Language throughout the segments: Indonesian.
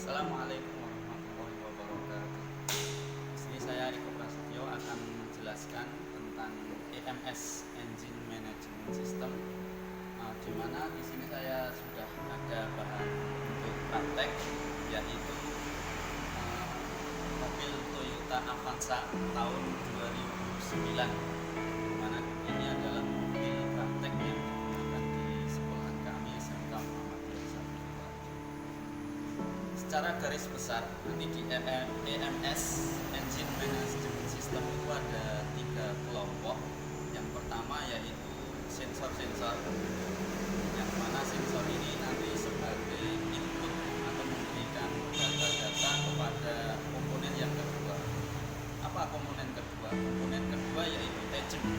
Assalamualaikum warahmatullahi wabarakatuh. Di sini saya Riko Prasetyo akan menjelaskan tentang EMS Engine Management System. Di mana di sini saya sudah ada bahan untuk praktek, yaitu mobil Toyota Avanza tahun 2009. Di mana ini adalah mobil praktek yang digunakan di sekolahan kami SMK Muhammadiyah Safinullah. Secara garis besar nanti di EMS Engine Management System itu ada 3 kelompok. Yang pertama yaitu sensor-sensor, yang mana sensor ini nanti sebagai input atau memberikan data-data kepada komponen yang kedua. Apa komponen kedua? Komponen kedua yaitu ECU,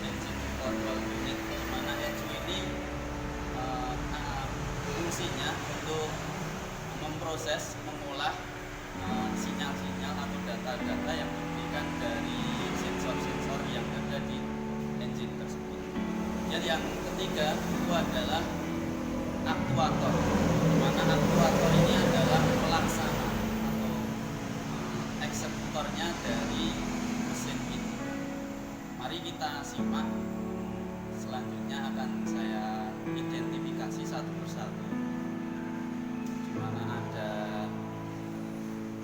Engine Control Unit, di mana ECU ini fungsinya untuk memproses, mengolah sinyal-sinyal atau data-data yang diberikan dari sensor-sensor yang ada di engine tersebut. Jadi yang ketiga itu adalah aktuator, di mana aktuator ini adalah pelaksana atau eksekutornya dari mesin ini. Mari kita simak, selanjutnya akan saya identifikasi satu persatu. Mana ada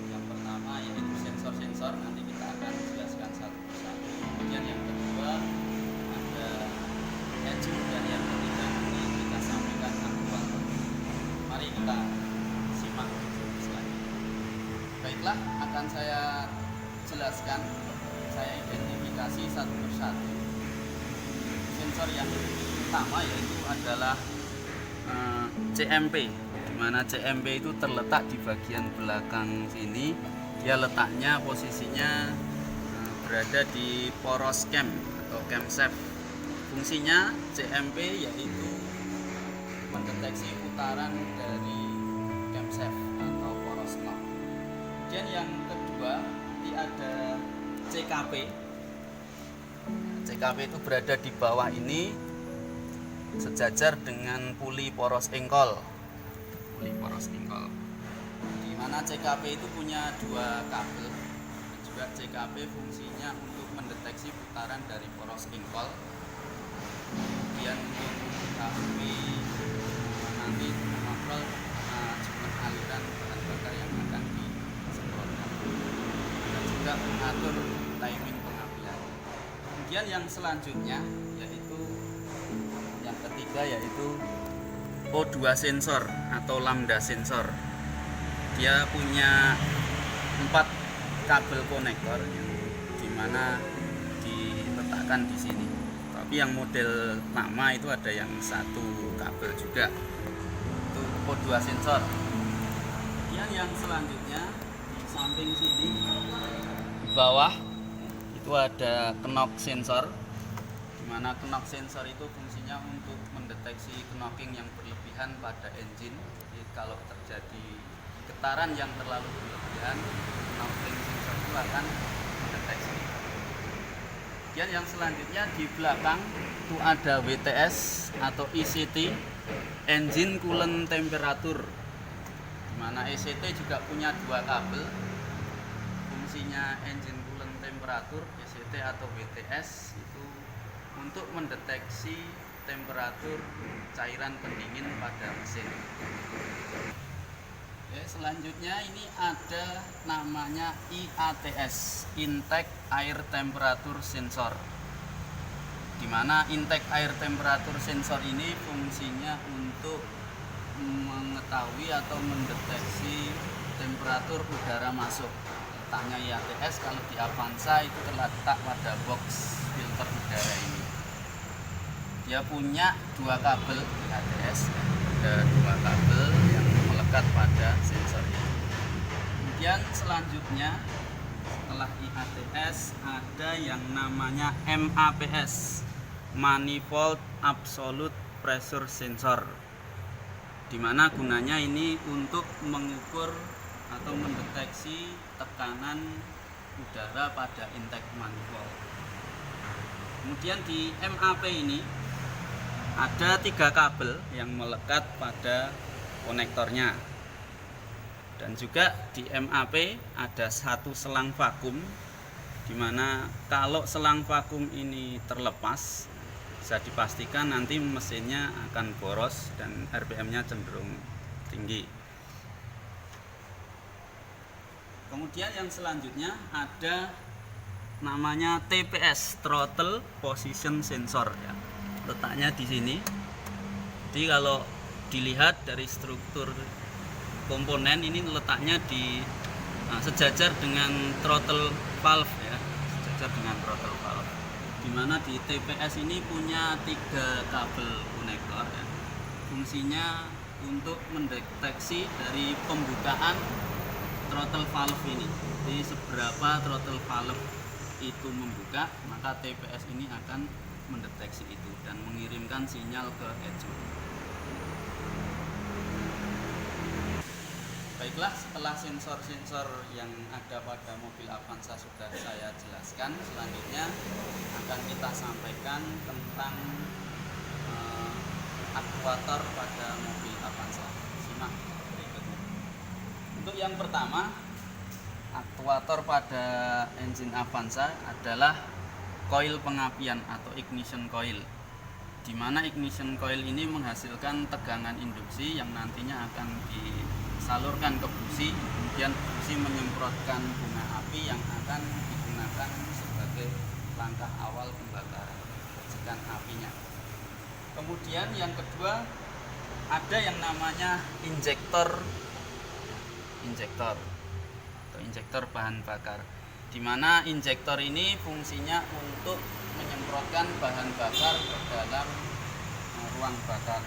yang pertama yaitu sensor-sensor, nanti kita akan jelaskan satu persatu. Kemudian yang kedua ada ECU, dan yang ketiga nanti kita sampaikan aktuator. Mari kita simak selanjutnya. Baiklah, akan saya jelaskan, saya identifikasi satu persatu. Sensor yang pertama yaitu adalah CMP, di mana CMP itu terletak di bagian belakang sini. Dia letaknya, posisinya berada di poros cam atau camshaft. Fungsinya CMP yaitu mendeteksi putaran dari camshaft atau poros knob. Kemudian yang kedua nanti ada CKP. CKP itu berada di bawah ini, sejajar dengan puli poros engkol. Di mana CKP itu punya 2 kabel, dan juga CKP fungsinya untuk mendeteksi putaran dari poros engkol. Kemudian untuk mengetahui nanti mengontrol jumlah aliran bahan bakar yang akan disemprotkan, dan juga mengatur timing pengambilan. Kemudian yang selanjutnya yaitu yang ketiga yaitu O2 sensor atau lambda sensor. Dia punya 4 kabel konektor yang dimana diletakkan di sini. Tapi yang model lama itu ada yang 1 kabel juga. Itu O2 sensor. Kemudian yang selanjutnya di samping sini di bawah itu ada knock sensor, di mana knock sensor itu fungsinya untuk mendeteksi knocking yang berlebihan pada engine. Jadi kalau terjadi getaran yang terlalu berlebihan, knocking sensor itu akan mendeteksi. Kemudian yang selanjutnya di belakang itu ada WTS atau ECT, Engine Coolant Temperature, di mana ECT juga punya 2 kabel. Fungsinya Engine Coolant Temperature, ECT atau WTS, itu untuk mendeteksi temperatur cairan pendingin pada mesin. Oke, selanjutnya ini ada namanya IATS, Intake Air Temperature Sensor, di mana intake air temperature sensor ini fungsinya untuk mengetahui atau mendeteksi temperatur udara masuk. Letaknya IATS kalau di Avanza itu terletak pada box filter udara ini. Dia punya 2 kabel IATS, ada 2 kabel yang melekat pada sensor ini. Kemudian selanjutnya setelah IATS ada yang namanya MAPS, Manifold Absolute Pressure Sensor, di mana gunanya ini untuk mengukur atau mendeteksi tekanan udara pada intake manifold. Kemudian di MAP ini ada 3 kabel yang melekat pada konektornya. Dan juga di MAP ada satu selang vakum, dimana kalau selang vakum ini terlepas bisa dipastikan nanti mesinnya akan boros dan RPM-nya cenderung tinggi. Kemudian yang selanjutnya ada namanya TPS, Throttle Position Sensor ya. Letaknya di sini. Jadi kalau dilihat dari struktur komponen ini letaknya di sejajar dengan throttle valve ya, sejajar dengan throttle valve. Dimana di TPS ini punya 3 kabel konektor ya. Fungsinya untuk mendeteksi dari pembukaan throttle valve ini. Jadi seberapa throttle valve itu membuka, maka TPS ini akan mendeteksi itu dan mengirimkan sinyal ke ECU. Baiklah, setelah sensor-sensor yang ada pada mobil Avanza sudah saya jelaskan, selanjutnya akan kita sampaikan tentang aktuator pada mobil Avanza. Simak berikutnya. Untuk yang pertama, aktuator pada engine Avanza adalah coil pengapian atau ignition coil, di mana ignition coil ini menghasilkan tegangan induksi yang nantinya akan disalurkan ke busi, kemudian busi menyemprotkan bunga api yang akan digunakan sebagai langkah awal pembakaran percikan apinya. Kemudian yang kedua ada yang namanya injektor atau injektor bahan bakar, di mana injektor ini fungsinya untuk menyemprotkan bahan bakar ke dalam ruang bakar.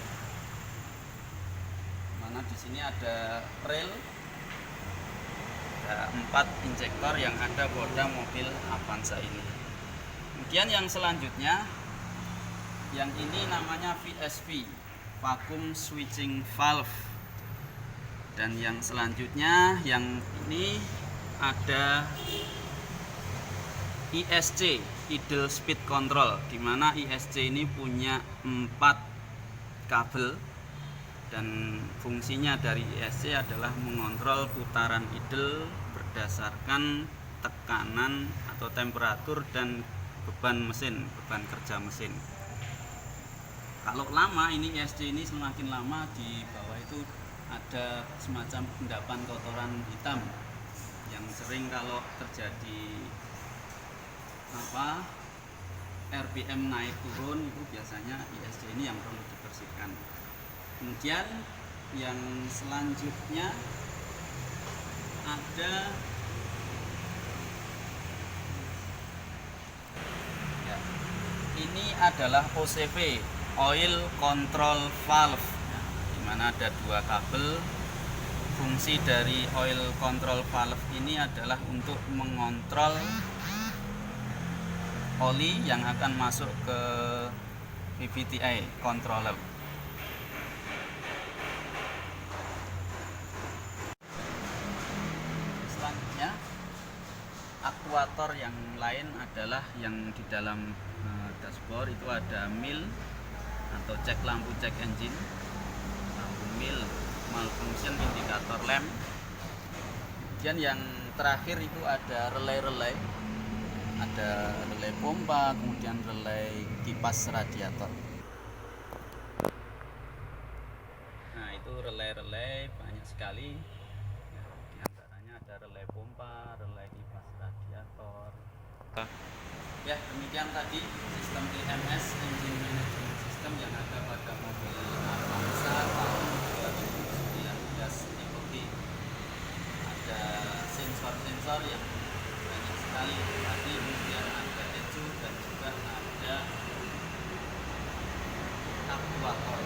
Mana di sini ada rel, ada 4 injektor yang ada pada mobil Avanza ini. Kemudian yang selanjutnya, yang ini namanya VSV, vacuum switching valve. Dan yang selanjutnya, yang ini ada ISC, idle speed control, di mana ISC ini punya 4 kabel. Dan fungsinya dari ISC adalah mengontrol putaran idle berdasarkan tekanan atau temperatur dan beban mesin, beban kerja mesin. Kalau lama ini ISC ini semakin lama di bawah itu ada semacam endapan kotoran hitam yang sering kalau terjadi RPM naik turun itu biasanya ISC ini yang perlu dibersihkan. Kemudian yang selanjutnya ada ya, ini adalah OCV, Oil Control Valve, ya, di mana ada 2 kabel. Fungsi dari oil control valve ini adalah untuk mengontrol oli yang akan masuk ke VVTi controller. Selanjutnya, aktuator yang lain adalah yang di dalam dashboard itu ada mil atau cek lampu cek engine, lampu mil, malfunction indikator lamp. Kemudian yang terakhir itu ada relay, ada relay pompa, kemudian relay kipas radiator. Nah, itu relay banyak sekali. Di antaranya ada relay pompa, relay kipas radiator. Ya, demikian tadi sistem EMS, engine management system, yang ada pada mobil Avanza tahun 2019 tipe D. Ada sensor-sensor yang banyak sekali tadi, kemudian ada ECU dan juga ada aktuator.